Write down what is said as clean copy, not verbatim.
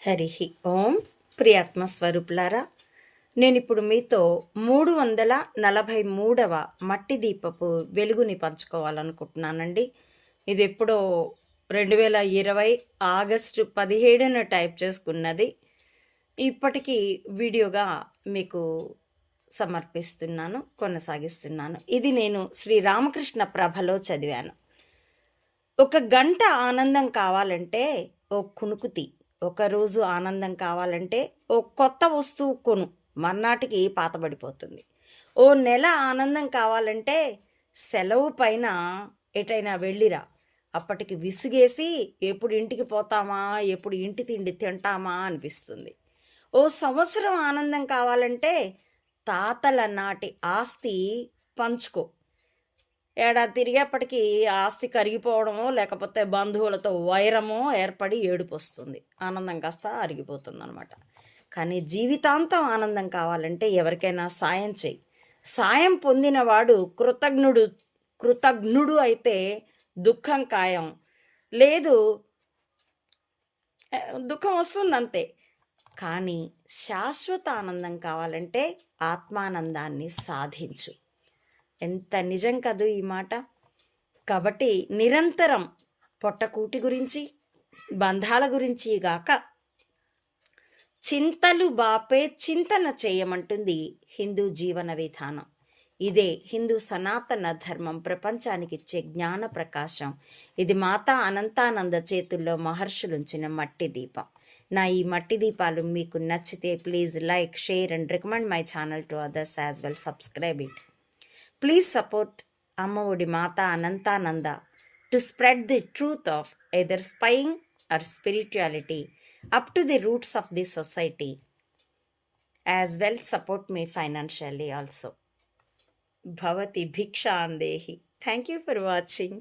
హరి ఓం ప్రియాత్మస్వరూపులారా, నేను ఇప్పుడు మీతో 343వ మట్టి దీపపు వెలుగుని పంచుకోవాలనుకుంటున్నానండి. ఇది ఎప్పుడో 2020 ఆగస్టు 17న టైప్ చేసుకున్నది. ఇప్పటికీ వీడియోగా మీకు సమర్పిస్తున్నాను, కొనసాగిస్తున్నాను. ఇది నేను శ్రీ రామకృష్ణ ప్రభలో చదివాను. ఒక గంట ఆనందం కావాలంటే ఓ కునుకుతి, ఒకరోజు ఆనందం కావాలంటే ఓ కొత్త వస్తువు కొను, మర్నాటికి పాతబడిపోతుంది. ఓ నెల ఆనందం కావాలంటే సెలవు పైన ఎటైనా వెళ్ళిరా, అప్పటికి విసుగేసి ఎప్పుడు ఇంటికి పోతామా, ఎప్పుడు ఇంటి తిండి తింటామా అనిపిస్తుంది. ఓ సంవత్సరం ఆనందం కావాలంటే తాతల నాటి ఆస్తి పంచుకో, ఏడాది తిరిగేప్పటికీ ఆస్తి కరిగిపోవడమో లేకపోతే బంధువులతో వైరమో ఏర్పడి ఏడుపు వస్తుంది, ఆనందం కాస్త అరిగిపోతుంది అనమాట. కానీ జీవితాంతం ఆనందం కావాలంటే ఎవరికైనా సాయం చేయి. సాయం పొందినవాడు కృతజ్ఞుడు అయితే దుఃఖం ఖాయం. లేదు, దుఃఖం వస్తుంది అంతే. కానీ శాశ్వత ఆనందం కావాలంటే ఆత్మానందాన్ని సాధించు. ఎంత నిజం కదూ ఈ మాట. కాబట్టి నిరంతరం పొట్టకూటి గురించి, బంధాల గురించి గాక చింతలు బాపే చింతన చేయమంటుంది హిందూ జీవన విధానం. ఇదే హిందూ సనాతన ధర్మం ప్రపంచానికి ఇచ్చే జ్ఞాన ప్రకాశం. ఇది మాతా అనంతానంద చేతుల్లో మహర్షులుంచిన మట్టి దీపం. నా ఈ మట్టి దీపాలు మీకు నచ్చితే please like, share and recommend my channel to others as well. Subscribe it. Please support Amma-Odi Mata Anantananda to spread the truth of either spying or spirituality up to the roots of the society. As well, support me financially also. Bhavati Bhiksha Andehi. Thank you for watching.